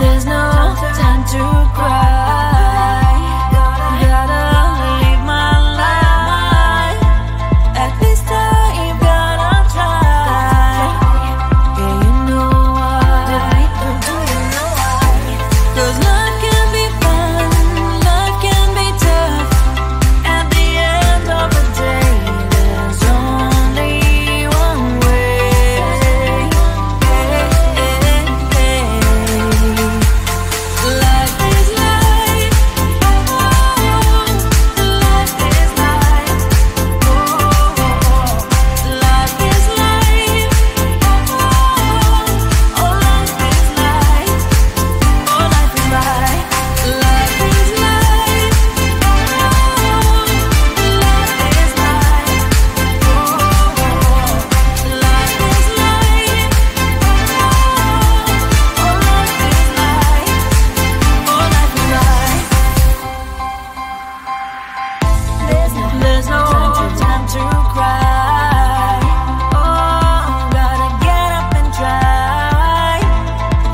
There's no time to cry. Gotta live my life. At this time, gotta try. Yeah, you know why. Do you know why? 'Cause life can be fun, life can be tough. At the end of the day, there's only one way. Life is life. Life is life. Life is life. Oh, life is life. Oh, life is life. Life is life. Life is life. Life is life. Oh, life is life. Oh, life is life. There's no time to cry. Oh, gotta get up and try.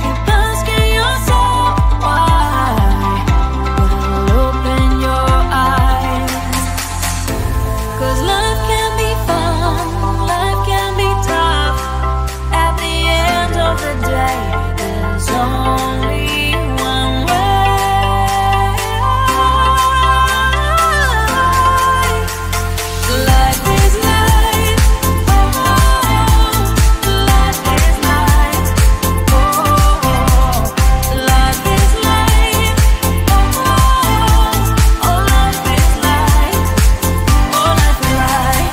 Keep asking yourself why. Well, open your eyes. 'Cause life can be fun, life can be tough. At the end of the day, there's only one way. Life is life. Life is life. Life is life. Oh, life is life. Oh, life is life. Life is life.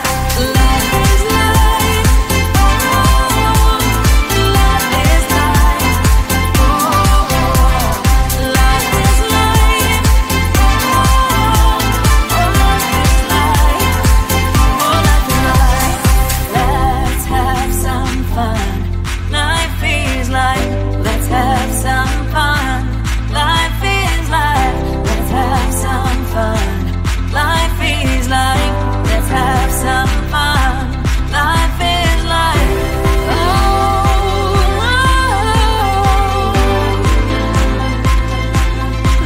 Life is life. Life is life. Oh, life is life. Oh, life is life. Let's have some fun. Life is life. Let's have some fun. Life is life. Let's have some fun. Life is life. Let's have some fun. Life is life. Oh,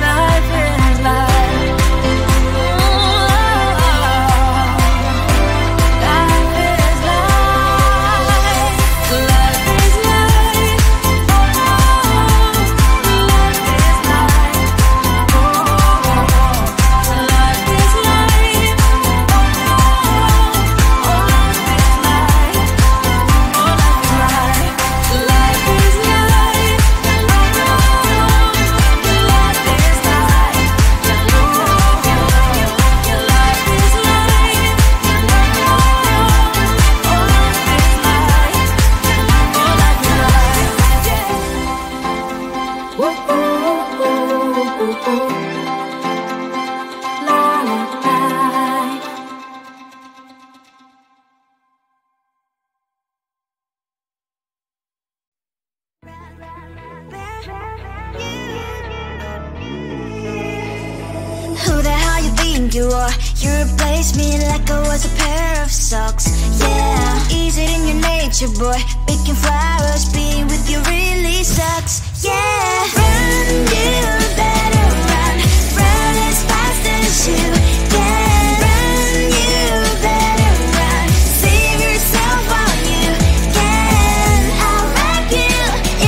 life is life. Life is life. Life is life. Life is life. Life is life. Life is life. Who the hell you think you are? You replaced me like I was a pair of socks. Yeah, is it in your nature, boy? Picking flowers, being with you really sucks. Yeah, run, you better run. Run as fast as you can. Run, you better run. Save yourself while you can. I'll wrap you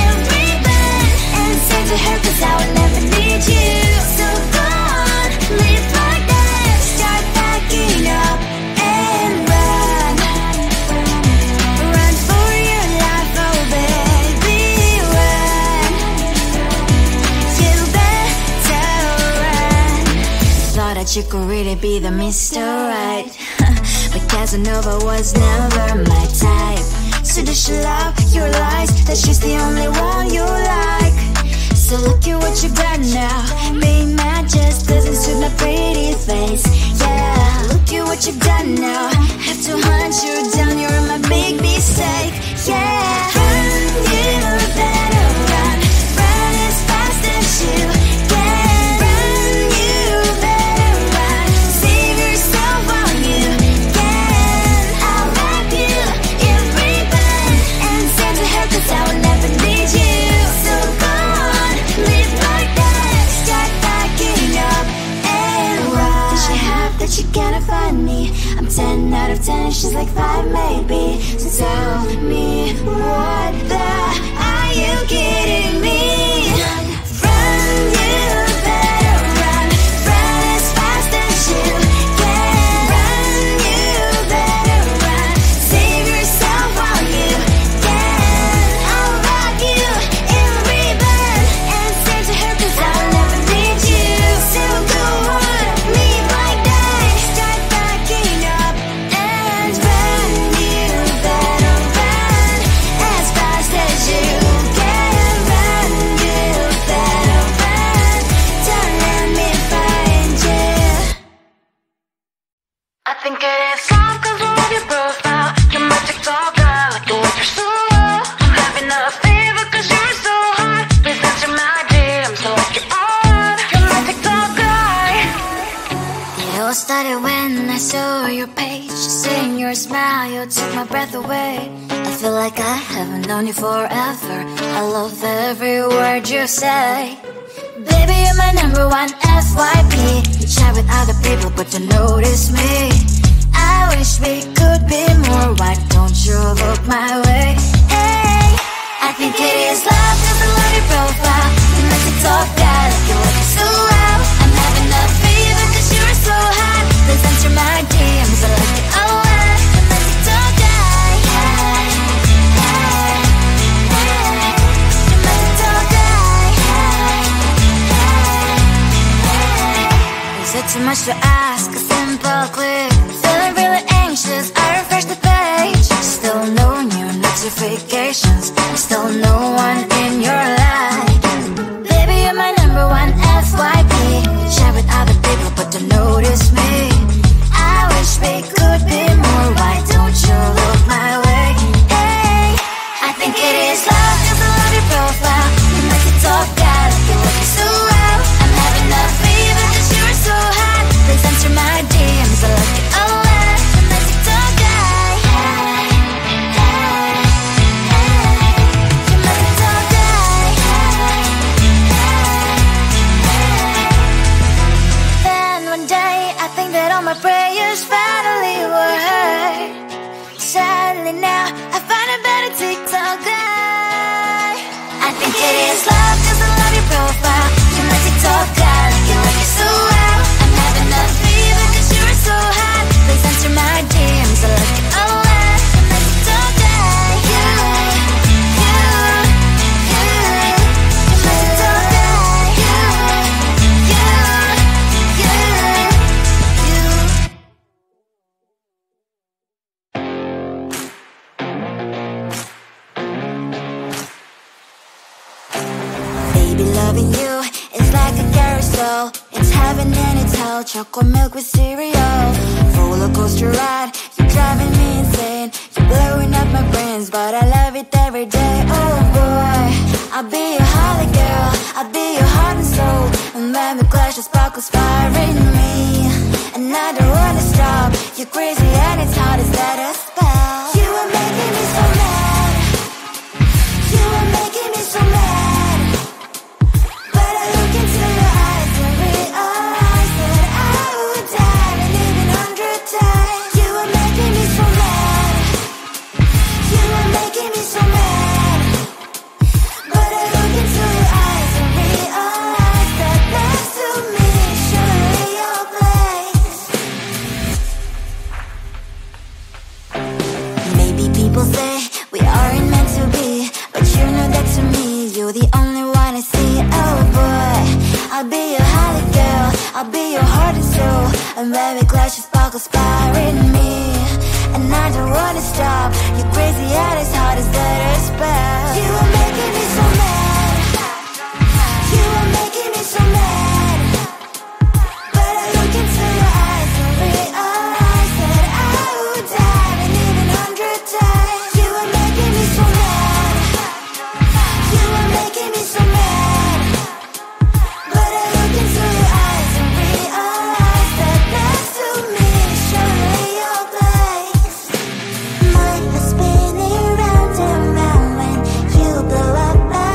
in ribbon and send to her 'cause I will never need you. So go on, live like that. Start packing up and run. Run for your life, oh baby, run. You better run. Thought that you could really be the Mr. Right, but Casanova was never my type. So does she love your lies? That she's the only one you like. So look at what you got now. Being mad just doesn't suit my pretty face. Yeah, look at what you've done now. Have to hunt you down, you're my big mistake. Yeah, run, you better run. Run as fast as you can. Run, you better run. Save yourself while you can. I'll wrap you in ribbon and send to her 'cause I will never need you. So go on, feels like 5 maybe. So tell me, what the are you kidding me? Run, you better run. Run as fast as you can. Run, you better run. Save yourself while you can. I'll rock you in a ribbon and send to her 'cause I'll never need you. So go on, leave like that. Start backing up and run. You better run as fast as you can. Run, you better run. Don't let me find you. I think it is soft 'cause I love your profile. You're my TikTok guy, like the way you're so low. I'm having a fever 'cause you're so hot. Please answer my DMs, so like you're on. You're my TikTok guy. It all started when I saw your page. Seeing your smile, you took my breath away. I feel like I haven't known you forever. I love every word you say. Baby, you're my number one FYP. You chat with other people, but you notice me. I wish we could be more. Why don't you look my way? Hey, I think it is love 'cause I love your profile. You're my TikTok guy, like you look so well. I'm having a fever 'cause you're so hot. Please answer my DMs, I like it a lot. You're my TikTok guy. Hey, hey, hey. You're my TikTok guy. Hey, hey, hey. Is it too much to ask? A simple click. Feeling really anxious, I refresh the page. Still no new notifications. Still no one in your life. Baby, you're my number one FYP. Share with other people, but don't notice me. I wish we could be more. Why don't you look my way? Hey, I think it is love 'cause I love your profile. You're my TikTok guy, like you look so well. I'm having a fever 'cause you're so hot. Please answer my DMs, I like it a lot. You're my TikTok guy. Hey, hey, hey. You're my TikTok guy. Hey, hey, hey. Then one day I think that all my prayers finally were heard. Sadly now I find a better TikTok guy. I think it is love 'cause I love your profile. You're my TikTok guy, like you look so well. I'm having a fever 'cause you're so hot. Please answer my DMs, I like it a lot. You're my TikTok guy. You, you, you. You're my TikTok guy. You, you, you, you. Baby, loving you is like a carousel. It's heaven and it's hell. Chocolate milk with cereal. Roller coaster ride. You're driving me insane. You're blowing up my brains, but I love it every day. Oh boy, I'll be your holly girl. I'll be your heart and soul. And when the clash of sparkles fire in me, and I don't wanna stop. You're crazy and it's hard as that a spell. You are making me so mad. You are making me so mad. But I look into your eyes and realize that I would die and even 100 times. You are making me so mad. You are making me so mad. But I look into your eyes and realize that next to me is surely your place. Maybe people say we aren't meant to be, but you know that to me you're the only one I see. Oh boy, I'll be your holly girl. I'll be your heart and soul. And baby, clash of sparkles fire in me, and I don't wanna stop. You're crazy and as hard as that a spell. You are making me so mad. You are making me so mad. But I look into your eyes and realize that I would die and even 100 times. You are making me so mad. You are making me so mad. But I look into your eyes and realize that next to me is surely your place. Mind was spinning round and round when you blow up my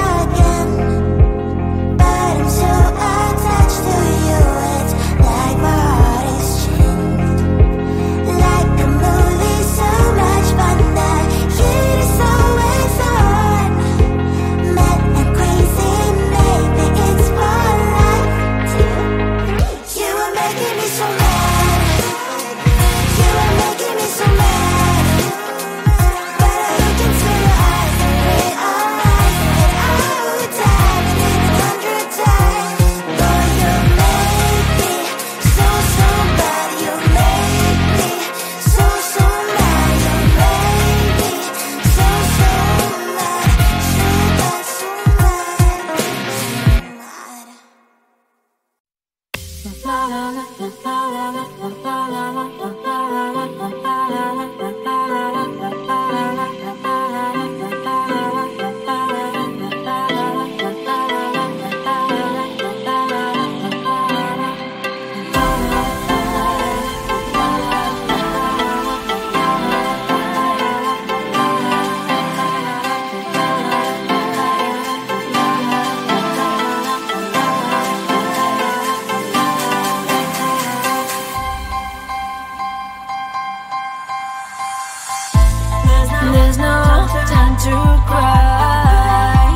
There's no time to cry.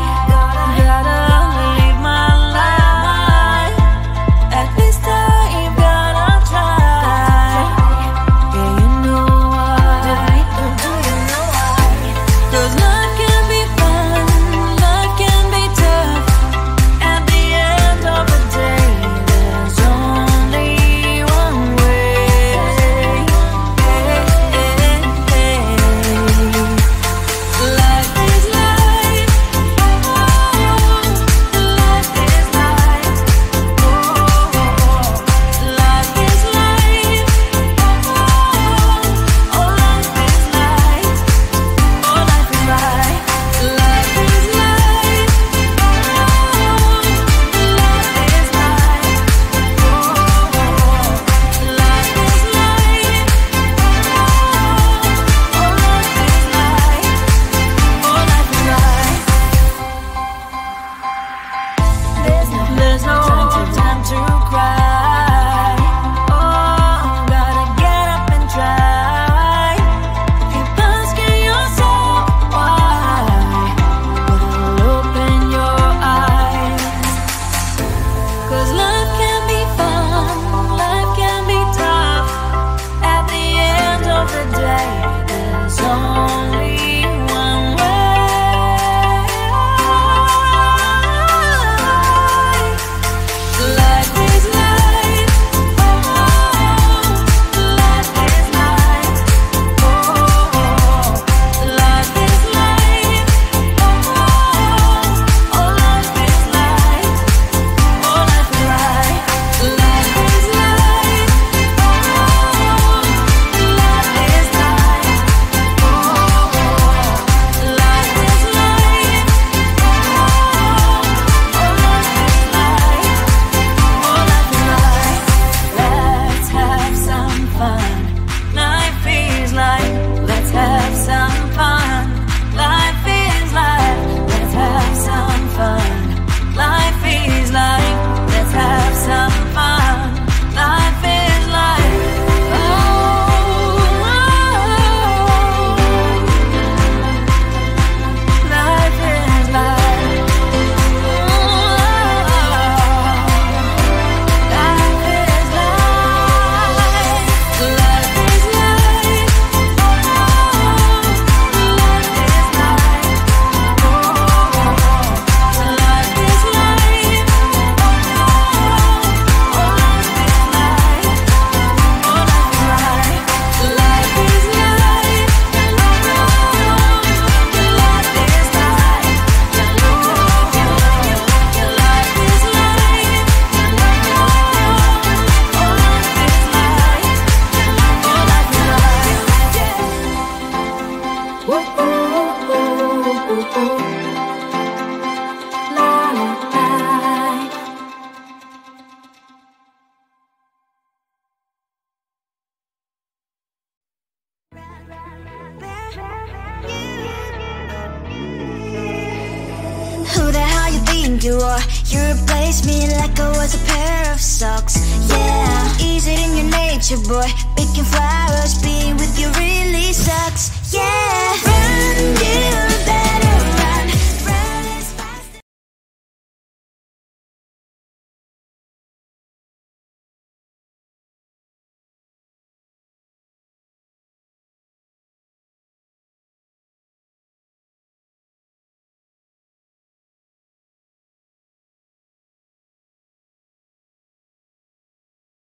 Gotta live my life. At least I've gotta try. Yeah, you know why. Do you know why? 'Cause life can be fun, life can be tough. At the end of the day, there's only one way. Life is life, oh, life is life, oh, life is life, oh, life is life, oh, life is life, life is life, life is life, oh, life is life, there's no time to cry. Oh, gotta get up and try. Keep asking yourself why. But open your eyes. 'Cause life can be fun, life can be tough. At the end of the day, there's only one way. Life is life, oh, life is life, oh, life is life, oh, life is life, oh, life is life, life is life, oh, life is life, oh, life is life, let's have some fun. Life is life. Let's have some fun. Life is life. Let's have some fun. Life is life. Let's have some fun. Life is life. Oh, life is life. Life is life. Life is life. Life is life. Life is life. Life is life. Who the hell you think you are? You replaced me like I was a pair of socks. Yeah, is it in your nature, boy? Picking flowers, being with you really sucks. Yeah.